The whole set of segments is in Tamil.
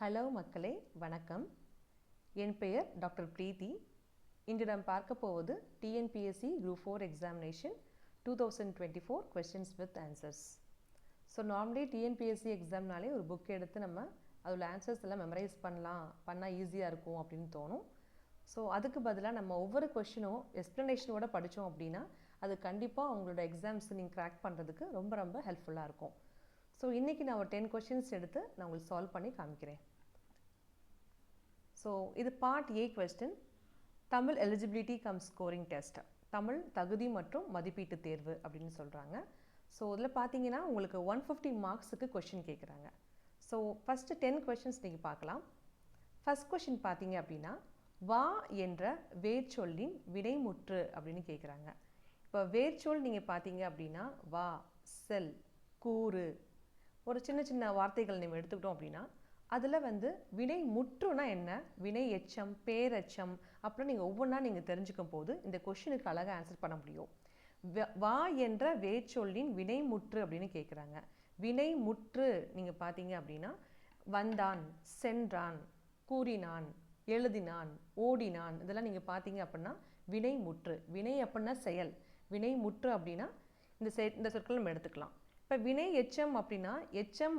ஹலோ மக்களே, வணக்கம். என் பெயர் டாக்டர் பிரீத்தி. இன்று நாம் பார்க்க போவது TNPSC group 4 examination 2024 questions with answers. So normally TNPSC எக்ஸாம்னாலே ஒரு புக் எடுத்து நம்ம அதில் ஆன்சர்ஸ் எல்லாம் மெமரைஸ் பண்ணால் ஈஸியாக இருக்கும் அப்படின்னு தோணும். ஸோ அதுக்கு பதிலாக நம்ம ஒவ்வொரு கொஷினும் எக்ஸ்ப்ளனேஷனோட படித்தோம் அப்படின்னா அது கண்டிப்பாக உங்களோட எக்ஸாம்ஸ் நீங்கள் கிராக் பண்ணுறதுக்கு ரொம்ப ரொம்ப ஹெல்ப்ஃபுல்லாக இருக்கும். ஸோ இன்றைக்கி நான் ஒரு 10 கொஷின்ஸ் எடுத்து நான் உங்களுக்கு சால்வ் பண்ணி காமிக்கிறேன். ஸோ இது part A question, Tamil eligibility come scoring test, Tamil தகுதி மற்றும் மதிப்பீட்டு தேர்வு அப்படின்னு சொல்கிறாங்க. ஸோ இதில் பார்த்தீங்கன்னா உங்களுக்கு 150 மார்க்ஸுக்கு கொஷின் கேட்குறாங்க. ஸோ ஃபஸ்ட்டு 10 கொஷின்ஸ் நீங்கள் பார்க்கலாம். ஃபஸ்ட் கொஷின் பார்த்தீங்க அப்படின்னா, வா என்ற வேர்ச்சொல்லின் வினைமுற்று அப்படின்னு கேட்குறாங்க. இப்போ வேர்ச்சொல் நீங்கள் பார்த்தீங்க அப்படின்னா வா, செல், கூறு, ஒரு சின்ன சின்ன வார்த்தைகள் நம்ம எடுத்துக்கிட்டோம் அப்படின்னா அதில் வினை முற்றுனா என்ன, வினை எச்சம், பேரெச்சம், அப்புறம் நீங்கள் ஒவ்வொன்றா நீங்கள் தெரிஞ்சுக்கும் போது இந்த கொஷினுக்கு அழகாக ஆன்சர் பண்ண முடியும். வா என்ற வேர்ச்சொல்லின் வினை முற்று அப்படின்னு கேட்குறாங்க. வினை முற்று நீங்கள் பார்த்தீங்க அப்படின்னா வந்தான், சென்றான், கூறினான், எழுதினான், ஓடினான், இதெல்லாம் நீங்கள் பார்த்தீங்க அப்படின்னா வினை முற்று. வினை அப்படின்னா செயல், வினை முற்று அப்படின்னா இந்த சொற்கள் நம்ம எடுத்துக்கலாம். இப்போ வினை எச்சம்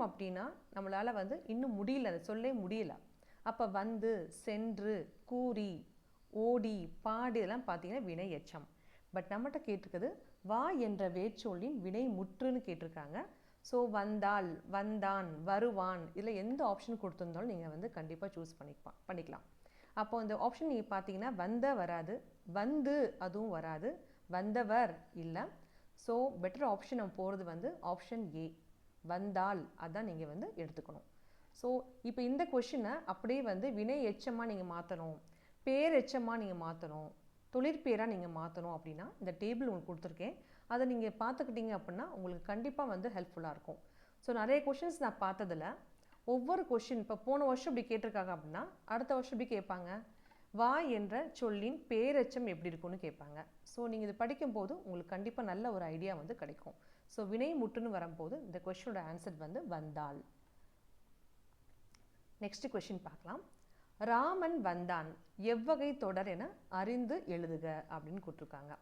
அப்படின்னா நம்மளால் இன்னும் முடியல, அதை சொல்ல முடியல. அப்போ சென்று, கூறி, ஓடி, பாடி, இதெல்லாம் பார்த்தீங்கன்னா வினை எச்சம். பட் நம்மகிட்ட கேட்டிருக்குது வா என்ற வேர்ச்சொல்லின் வினை முற்றுன்னு கேட்டிருக்காங்க. ஸோ வந்தால், வந்தான், வருவான், இதில் எந்த ஆப்ஷன் கொடுத்துருந்தாலும் நீங்கள் கண்டிப்பாக சூஸ் பண்ணிக்கலாம். அப்போ இந்த ஆப்ஷன் நீங்கள் பார்த்தீங்கன்னா வராது, அதுவும் வராது, வந்தவர் இல்லை. ஸோ பெட்டர் ஆப்ஷன் நம்ம போகிறது ஆப்ஷன் ஏ, வந்தால், அதான் நீங்கள் எடுத்துக்கணும். ஸோ இப்போ இந்த கொஷினை அப்படியே வினை எச்சமாக நீங்கள் மாற்றணும், பேர் எச்சமாக நீங்கள் மாற்றணும், தொழிற்பேராக நீங்கள் மாற்றணும் அப்படின்னா இந்த டேபிள் உங்களுக்கு கொடுத்துருக்கேன், அதை நீங்கள் பார்த்துக்கிட்டீங்க அப்படின்னா உங்களுக்கு கண்டிப்பாக ஹெல்ப்ஃபுல்லாக இருக்கும். ஸோ நிறைய கொஷின்ஸ் நான் பார்த்ததில் ஒவ்வொரு கொஷின், இப்போ போன வருஷம் இப்படி கேட்டிருக்காங்க அப்படின்னா அடுத்த வருஷம் இப்படி கேட்பாங்க, வா என்ற சொல்லின் பேரெச்சம் எப்படி இருக்கும்னு கேட்பாங்க. ஸோ நீங்கள் இது படிக்கும்போது உங்களுக்கு கண்டிப்பாக நல்ல ஒரு ஐடியா கிடைக்கும். ஸோ வினை முற்றுன்னு வரும்போது இந்த கொஷினோட ஆன்சர் வந்தால். நெக்ஸ்ட் கொஷின் பார்க்கலாம். ராமன் வந்தான் எவ்வகை தொடர் என அறிந்து எழுதுக அப்படின்னு கொடுத்துருக்காங்க.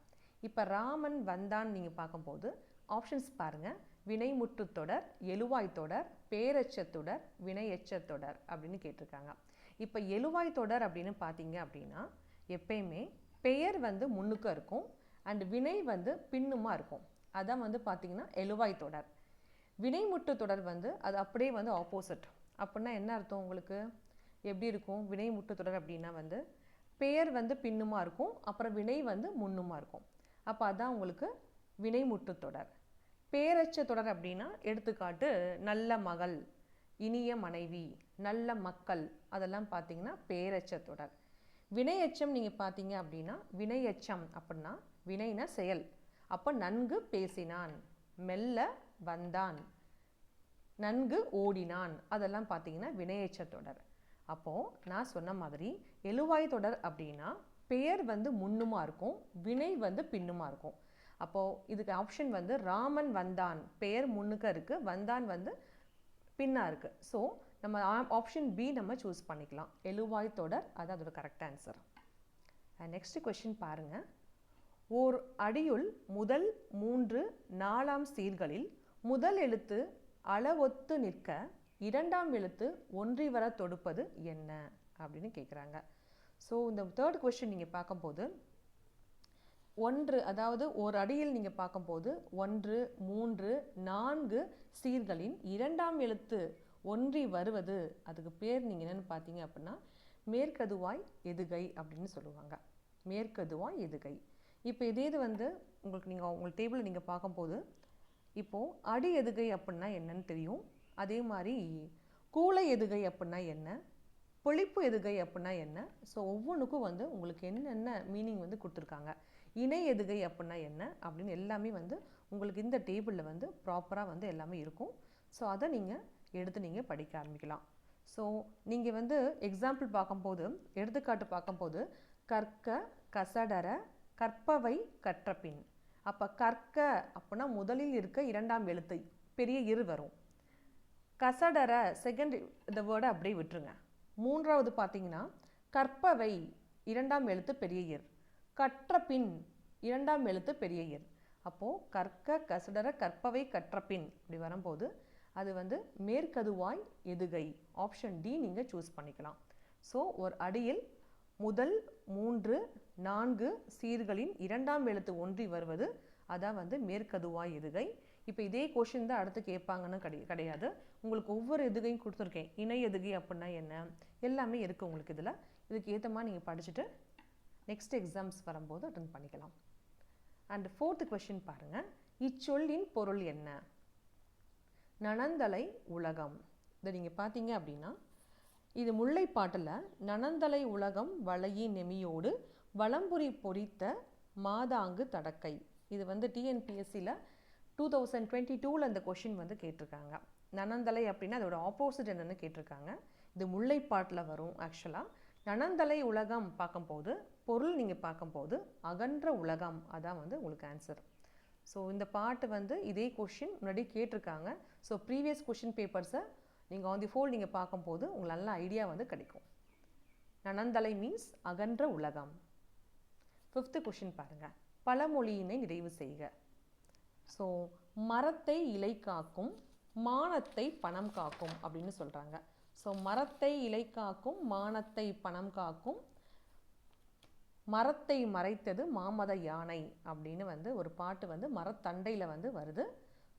இப்போ ராமன் வந்தான் நீங்கள் பார்க்கும்போது ஆப்ஷன்ஸ் பாருங்கள். வினைமுற்று தொடர், எழுவாய் தொடர், பேரெச்சத்தொடர், வினையெச்சத்தொடர் அப்படின்னு கேட்டிருக்காங்க. இப்போ எழுவாய் தொடர் அப்படின்னு பார்த்தீங்க அப்படின்னா எப்பயுமே பெயர் முன்னுக்கு இருக்கும் அண்ட் வினை பின்னுமா இருக்கும். அதான் பார்த்தீங்கன்னா எழுவாய் தொடர். வினைமுற்று தொடர் அது அப்படியே ஆப்போசிட். அப்படின்னா என்ன அர்த்தம் உங்களுக்கு, எப்படி இருக்கும்? வினைமுற்று தொடர் அப்படின்னா பெயர் பின்னுமா இருக்கும், அப்புறம் வினை முன்னுமா இருக்கும். அப்போ அதான் உங்களுக்கு வினைமுற்று தொடர். பேரெச்ச தொடர் அப்படின்னா எடுத்துக்காட்டு நல்ல மகள், இனிய மனைவி, நல்ல மக்கள், அதெல்லாம் பார்த்தீங்கன்னா பேரெச்ச தொடர். வினையெச்சம் நீங்கள் பார்த்தீங்க அப்படின்னா வினையெச்சம் அப்படின்னா வினைனா செயல். அப்போ நன்கு பேசினான், மெல்ல வந்தான், நன்கு ஓடினான், அதெல்லாம் பார்த்தீங்கன்னா வினையெச்ச தொடர். அப்போது நான் சொன்ன மாதிரி எழுவாய் தொடர் அப்படின்னா பெயர் முன்னுமா இருக்கும், வினை பின்னுமா இருக்கும். அப்போது இதுக்கு ஆப்ஷன் ராமன் வந்தான், பெயர் முன்னுக்க இருக்குது, வந்தான் பின்னாக இருக்குது. ஸோ நம்ம ஆப்ஷன் பி நம்ம சூஸ் பண்ணிக்கலாம், எழுவாய் தொடர், அது அதோட கரெக்ட் ஆன்சர். நெக்ஸ்ட் கொஷின் பாருங்கள். ஓர் அடியுள் முதல் 3 4 சீர்களில் முதல் எழுத்து அளவொத்து நிற்க இரண்டாம் எழுத்து ஒன்றி வர தொடுப்பது என்ன அப்படின்னு கேட்குறாங்க. ஸோ இந்த தேர்ட் கொஷின் நீங்கள் பார்க்கும்போது அதாவது ஒரு அடியில் நீங்கள் பார்க்கும்போது 1 3 4 சீர்களின் இரண்டாம் எழுத்து ஒன்றி வருவது, அதுக்கு பேர் நீங்கள் என்னென்னு பார்த்தீங்க அப்படின்னா மேற்கதுவாய் எதுகை அப்படின்னு சொல்லுவாங்க. மேற்கதுவாய் எதுகை. இப்போ இதே இது உங்களுக்கு உங்கள் டேபிள் நீங்கள் பார்க்கும்போது இப்போது அடி எதுகை அப்படின்னா என்னன்னு தெரியும். அதே மாதிரி கூளை எதுகை அப்படின்னா என்ன, பொழிப்பு எதுகை அப்படின்னா என்ன. ஸோ ஒவ்வொன்றுக்கும் உங்களுக்கு என்னென்ன மீனிங் கொடுத்துருக்காங்க, இணை எதுகை அப்படின்னா என்ன அப்படின்னு எல்லாமே உங்களுக்கு இந்த டேபிளில் ப்ராப்பராக எல்லாமே இருக்கும். ஸோ அதை நீங்கள் எடுத்து படிக்க ஆரம்பிக்கலாம். ஸோ நீங்கள் எக்ஸாம்பிள் பார்க்கும்போது, எடுத்துக்காட்டு பார்க்கும்போது கற்க, கசடர, கற்பவை, கற்றபின். அப்போ கற்க அப்படின்னா முதலில் இருக்க இரண்டாம் எழுத்து பெரிய இரு வரும். கசடர செகண்ட் இந்த வேர்டை அப்படியே விட்டுருங்க. மூன்றாவது பார்த்தீங்கன்னா கற்பவை இரண்டாம் எழுத்து பெரிய இர், கற்ற பின் இரண்டாம் எழுத்து பெரிய இர். அப்போது கற்க கசடர கற்பவை கற்ற பின் இப்படி வரும்போது அது வந்து மேற்கதுவாய் எதுகை. ஆப்ஷன் டி நீங்கள் சூஸ் பண்ணிக்கலாம். ஸோ ஒரு அடியில் முதல் 3 4 சீர்களின் இரண்டாம் எழுத்து ஒன்றி வருவது அதான் வந்து மேற்கதுவாய் எதுகை. இப்போ இதே கொஷின் தான் அடுத்து கேட்பாங்கன்னு கிடையாது. உங்களுக்கு ஒவ்வொரு எதுகையும் கொடுத்துருக்கேன். இணை எதுகை அப்படின்னா என்ன எல்லாமே இருக்குது உங்களுக்கு இதில். இதுக்கு ஏற்ற மாதிரி நீங்கள் படிச்சுட்டு நெக்ஸ்ட் எக்ஸாம்ஸ் வரும்போது அட்டெண்ட் பண்ணிக்கலாம். அண்ட் 4th கொஷின் பாருங்கள். இச்சொல்லின் பொருள் என்ன? நனந்தலை உலகம். இதை நீங்கள் பார்த்தீங்க அப்படின்னா இது முல்லைப்பாட்டில் நனந்தலை உலகம் வளையி நெமியோடு வலம்புரி பொறித்த மாதாங்கு தடக்கை. இது வந்து டிஎன்பிஎஸ்சியில் 2022 இந்த கொஷின் வந்து கேட்டிருக்காங்க. நனந்தலை அப்படின்னா அதோட ஆப்போசிட் என்னன்னு கேட்டிருக்காங்க. இது முல்லைப்பாட்டில் வரும். ஆக்சுவலாக நனந்தலை உலகம் பார்க்கும்போது பொருள் நீங்கள் பார்க்கும்போது அகன்ற உலகம் அதான் வந்து உங்களுக்கு ஆன்சர். ஸோ இந்த பாட்டு வந்து இதே கொஷின் முன்னாடி கேட்டிருக்காங்க. ஸோ ப்ரீவியஸ் கொஷின் பேப்பர்ஸை நீங்கள் ஆன் தி ஃபோல் நீங்கள் பார்க்கும்போது உங்களுக்கு நல்ல ஐடியா வந்து கிடைக்கும். நனந்தலை மீன்ஸ் அகன்ற உலகம். 5th கொஷின் பாருங்கள். பழமொழியினை நிறைவு செய்க. ஸோ மரத்தை இலை காக்கும் மானத்தை பணம் காக்கும் அப்படின்னு சொல்கிறாங்க. ஸோ மரத்தை இலை காக்கும் மானத்தை பணம் காக்கும் மரத்தை மறைத்தது மாமத யானை அப்படின்னு வந்து ஒரு பாட்டு வந்து மரத்தண்டையில் வந்து வருது.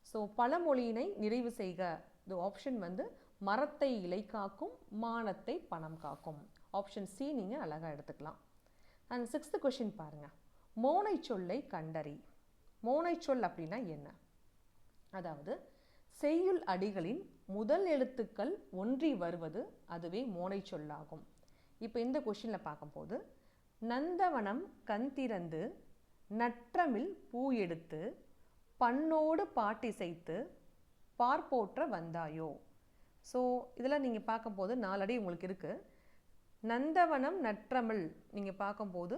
ஸோ பழமொழியினை நிறைவு செய்க. இது ஆப்ஷன் வந்து மரத்தை இலை காக்கும் மானத்தை பணம் காக்கும். ஆப்ஷன் சி நீங்கள் அழகாக எடுத்துக்கலாம். அண்ட் 6th கொஷின் பாருங்கள். மோனை சொல்லை கண்டறி. மோனை சொல் அப்படின்னா என்ன? அதாவது செய்யுள் அடிகளின் முதல் எழுத்துக்கள் ஒன்றி வருவது அதுவே மோனை சொல்லாகும். இப்போ இந்த கொஷினில் பார்க்கும்போது நந்தவனம் கண் திறந்து நற்றமிழ் பூ எடுத்து பண்ணோடு பாட்டிசைத்து பார்ப்போற்ற வந்தாயோ. ஸோ இதில் நீங்கள் பார்க்கும்போது 4 அடி உங்களுக்கு இருக்குது. நந்தவனம் நற்றமிழ் நீங்கள் பார்க்கும்போது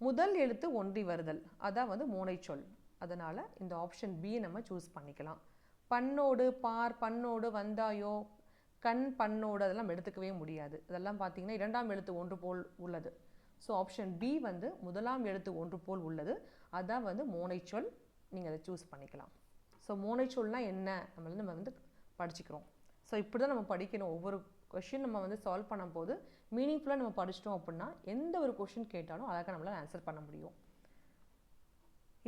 முதல் எழுத்து ஒன்றி வருதல் அதான் வந்து மோனை சொல். அதனால் இந்த ஆப்ஷன் பி நம்ம சூஸ் பண்ணிக்கலாம். பண்ணோடு பார் பண்ணோடு வந்தாயோ கண் பண்ணோடு அதெல்லாம் எடுத்துக்கவே முடியாது. இதெல்லாம் பார்த்தீங்கன்னா இரண்டாம் எழுத்து ஒன்று போல் உள்ளது. ஸோ ஆப்ஷன் பி வந்து முதலாம் எழுத்து ஒன்று போல் உள்ளது அதான் வந்து மோனை சொல். நீங்கள் அதை சூஸ் பண்ணிக்கலாம். ஸோ மோனை சொல்னால் என்ன நம்ம வந்து படிச்சுக்கிறோம். ஸோ இப்படி தான் நம்ம படிக்கணும். ஒவ்வொரு கொஷின் நம்ம வந்து சால்வ் பண்ணும்போது மீனிங்ஃபுல்லாக நம்ம படிச்சிட்டோம் அப்படின்னா எந்த ஒரு கொஷின் கேட்டாலும் அழகாக நம்மளால் ஆன்சர் பண்ண முடியும்.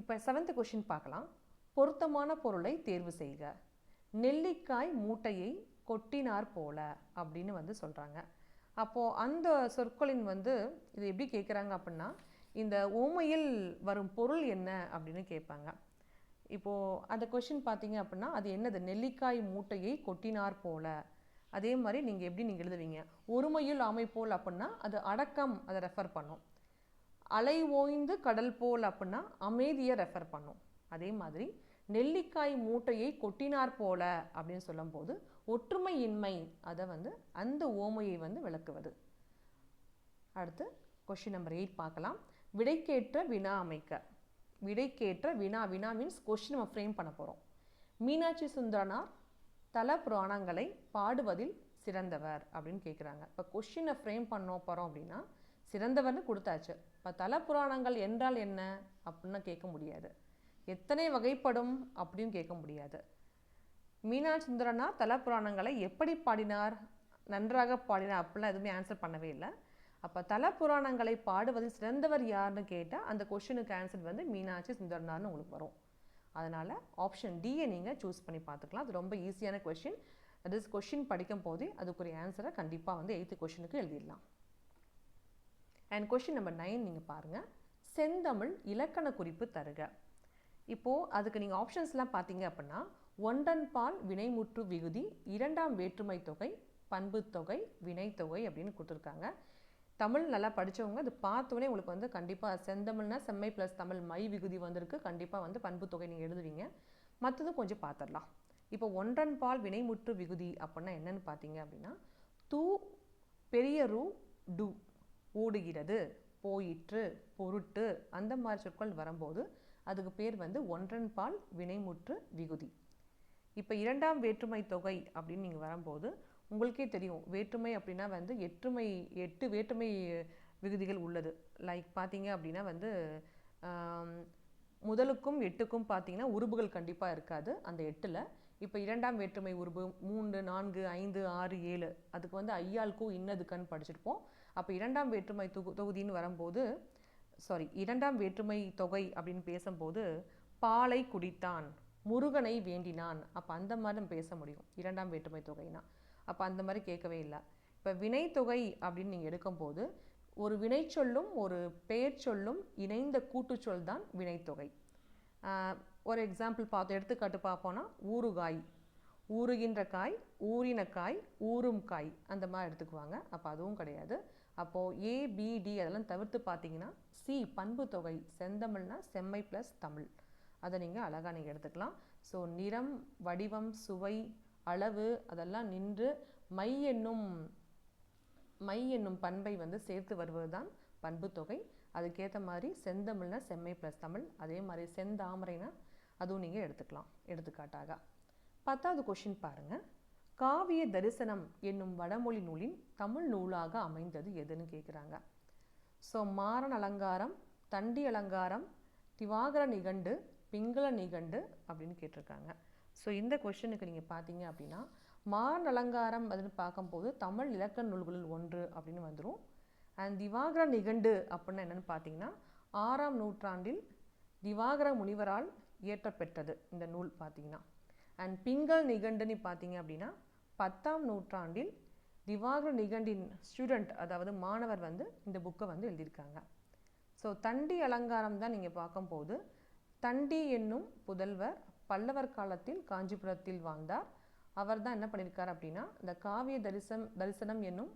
இப்போ 7th கொஷின் பார்க்கலாம். பொருத்தமான பொருளை தேர்வு செய்க. நெல்லிக்காய் மூட்டையை கொட்டினார் போல அப்படின்னு வந்து சொல்கிறாங்க. அப்போது அந்த சொற்களின் வந்து இது எப்படி கேட்குறாங்க அப்படின்னா இந்த ஓமையில் வரும் பொருள் என்ன அப்படின்னு கேட்பாங்க. இப்போது அந்த கொஷின் பார்த்தீங்க அப்படின்னா அது என்னது? நெல்லிக்காய் மூட்டையை கொட்டினார் போல. அதே மாதிரி நீங்கள் எப்படி நீங்கள் எழுதுவீங்க? ஒருமையில் ஆமை போல் அப்படின்னா அது அடக்கம் அதை ரெஃபர் பண்ணும். அலை ஓய்ந்து கடல் போல் அப்படின்னா அமைதியை ரெஃபர் பண்ணும். அதே மாதிரி நெல்லிக்காய் மூட்டையை கொட்டினார் போல அப்படின்னு சொல்லும்போது ஒற்றுமையின்மை அதை வந்து அந்த ஓமையை வந்து விளக்குவது. அடுத்து கொஷின் நம்பர் 8 பார்க்கலாம். விடைக்கேற்ற வினா அமைக்க. விடைக்கேற்ற வினா. வினா மீன்ஸ் கொஷின் நம்ம ஃப்ரேம் பண்ண போகிறோம். மீனாட்சி சுந்தரனார் தல புராணங்களை பாடுவதில் சிறந்தவர் அப்படின்னு கேட்குறாங்க. இப்போ கொஷினை ஃப்ரேம் பண்ண போகிறோம் அப்படின்னா சிறந்தவர்னு கொடுத்தாச்சு. இப்போ தல புராணங்கள் என்றால் என்ன அப்படின்னு கேட்க முடியாது. எத்தனை வகைப்படும் அப்படின்னு கேட்க முடியாது. மீனாட்சி சுந்தரனார் தல புராணங்களை எப்படி பாடினார், நன்றாக பாடினார் அப்படிலாம் எதுவுமே ஆன்சர் பண்ணவே இல்லை. அப்போ தல புராணங்களை பாடுவதில் சிறந்தவர் யாருன்னு கேட்டால் அந்த கொஷினுக்கு ஆன்சர் வந்து மீனாட்சி சுந்தரனார்னு உங்களுக்கு வரும். அதனால் ஆப்ஷன் டியை நீங்கள் சூஸ் பண்ணி பார்த்துக்கலாம். அது ரொம்ப ஈஸியான கொஷின். அது கொஷின் படிக்கும் போதே அதுக்குரிய ஆன்சரை கண்டிப்பாக வந்து 8th கொஷினுக்கு எழுதிடலாம். அண்ட் கொஷின் நம்பர் 9 நீங்கள் பாருங்கள். செந்தமிழ் இலக்கண குறிப்பு தருக. இப்போது அதுக்கு நீங்கள் ஆப்ஷன்ஸ்லாம் பார்த்தீங்க அப்படின்னா ஒன்றன்பால் வினைமுற்று விகுதி, இரண்டாம் வேற்றுமை தொகை, பண்பு தொகை, வினைத்தொகை அப்படின்னு கொடுத்துருக்காங்க. தமிழ் நல்லா படித்தவங்க அது பார்த்தோன்னே உங்களுக்கு வந்து கண்டிப்பாக செந்தமிழ்னா செம்மை ப்ளஸ் தமிழ் மை விகுதி வந்திருக்கு. கண்டிப்பாக வந்து பண்பு தொகை நீங்கள் எழுதுவீங்க. மற்றது கொஞ்சம் பார்த்துடலாம். இப்போ ஒன்றன்பால் வினைமுற்று விகுதி அப்படின்னா என்னன்னு பார்த்தீங்க அப்படின்னா தூ பெரிய ரூ டு ஓடுகிறது, போயிற்று, பொருட்டு அந்த மாதிரி சொற்கள் வரும்போது அதுக்கு பேர் வந்து ஒன்றன்பால் வினைமுற்று விகுதி. இப்போ இரண்டாம் வேற்றுமை தொகை அப்படின்னு நீங்கள் வரும்போது உங்களுக்கே தெரியும், வேற்றுமை அப்படின்னா வந்து 8 வேற்றுமை விகுதிகள் உள்ளது. லைக் பார்த்தீங்க அப்படின்னா வந்து முதலுக்கும் 8க்கும் பார்த்தீங்கன்னா உருபுகள் கண்டிப்பாக இருக்காது அந்த 8ல். இப்போ இரண்டாம் வேற்றுமை உருபு 3, 4, 5, 6, 7 அதுக்கு வந்து ஐயாளுக்கும் இன்னதுக்கன்னு படிச்சிருப்போம். அப்போ இரண்டாம் வேற்றுமை தொகுதின்னு வரும்போது இரண்டாம் வேற்றுமை தொகை அப்படின்னு பேசும்போது பாலை குடித்தான், முருகனை வேண்டினான், அப்போ அந்த மாதிரி நம்ம பேச முடியும் இரண்டாம் வேற்றுமை தொகைனா. அப்போ அந்த மாதிரி கேட்கவே இல்லை. இப்போ வினைத்தொகை அப்படின்னு நீங்கள் எடுக்கும்போது ஒரு வினைச்சொல்லும் ஒரு பெயர் சொல்லும் இணைந்த கூட்டுச்சொல் தான் வினைத்தொகை. ஒரு எக்ஸாம்பிள் எடுத்துக்காட்டு பார்ப்போன்னா ஊறுகாய், ஊறுகின்ற காய், ஊறின காய், ஊறும் காய், அந்த மாதிரி எடுத்துக்குவாங்க. அப்போ அதுவும் கிடையாது. அப்போது ஏபிடி அதெல்லாம் தவிர்த்து பார்த்தீங்கன்னா சி பண்பு தொகை, செந்தமிழ்னா செம்மை ப்ளஸ் தமிழ், அதை நீங்கள் அழகாக நீங்கள் எடுத்துக்கலாம். ஸோ நிறம், வடிவம், சுவை, அளவு அதெல்லாம் நின்று மை என்னும் பண்பை வந்து சேர்த்து வருவது தான் பண்பு தொகை. அதுக்கேற்ற மாதிரி செந்தமிழ்னா செம்மை ப்ளஸ் தமிழ், அதே மாதிரி செந்தாமரைனா அதுவும் நீங்கள் எடுத்துக்கலாம் எடுத்துக்காட்டாக. 10வது கொஷின் பாருங்கள். காவிய தரிசனம் என்னும் வடமொழி நூலின் தமிழ் நூலாக அமைந்தது எதுன்னு கேட்குறாங்க. ஸோ மாறன் அலங்காரம், தண்டி அலங்காரம், திவாகர நிகண்டு, பிங்கள நிகண்டு அப்படின்னு கேட்டிருக்காங்க. ஸோ இந்த கொஷனுக்கு நீங்கள் பார்த்தீங்க அப்படின்னா மாறன் அலங்காரம் அதுன்னு பார்க்கும்போது தமிழ் இலக்கண நூல்களில் ஒன்று அப்படின்னு வந்துடும். அண்ட் திவாகர நிகண்டு அப்படின்னா என்னென்னு பார்த்தீங்கன்னா 6ஆம் நூற்றாண்டில் திவாகர முனிவரால் இயற்றப்பெற்றது இந்த நூல் பார்த்தீங்கன்னா. அண்ட் பிங்கல் நிகண்டுன்னு பார்த்தீங்க அப்படின்னா 10ஆம் நூற்றாண்டில் திவாகர நிகண்டின் ஸ்டூடெண்ட், அதாவது மாணவர் வந்து இந்த புக்கை வந்து எழுதியிருக்காங்க. ஸோ தண்டி அலங்காரம் தான் நீங்கள் பார்க்கும்போது தண்டி என்னும் புதல்வர் பல்லவர் காலத்தில் காஞ்சிபுரத்தில் வாழ்ந்தார். அவர் தான் என்ன பண்ணியிருக்கார் அப்படின்னா இந்த காவிய தரிசனம் என்னும்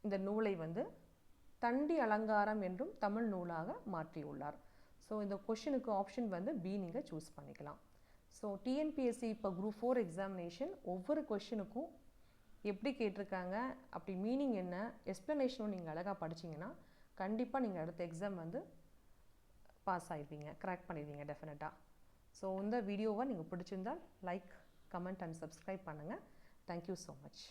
இந்த நூலை வந்து தண்டி அலங்காரம் என்றும் தமிழ் நூலாக மாற்றியுள்ளார். ஸோ இந்த கொஷனுக்கு ஆப்ஷன் வந்து பி நீங்கள் சூஸ் பண்ணிக்கலாம். ஸோ டிஎன்பிஎஸ்சி இப்போ குரூப் 4 எக்ஸாமினேஷன் ஒவ்வொரு கொஷனுக்கும் எப்படி கேட்டிருக்காங்க, அப்படி மீனிங் என்ன, எக்ஸ்ப்ளனேஷனும் நீங்கள் அழகாக படிச்சிங்கன்னா கண்டிப்பாக நீங்கள் அடுத்த எக்ஸாம் வந்து பாஸ் ஆகிடுவீங்க, கிராக் பண்ணிடுவீங்க டெஃபினட்டாக. ஸோ இந்த வீடியோவை நீங்கள் பிடிச்சிருந்தால் லைக், கமெண்ட் அண்ட் சப்ஸ்கிரைப் பண்ணுங்கள். Thank you so much.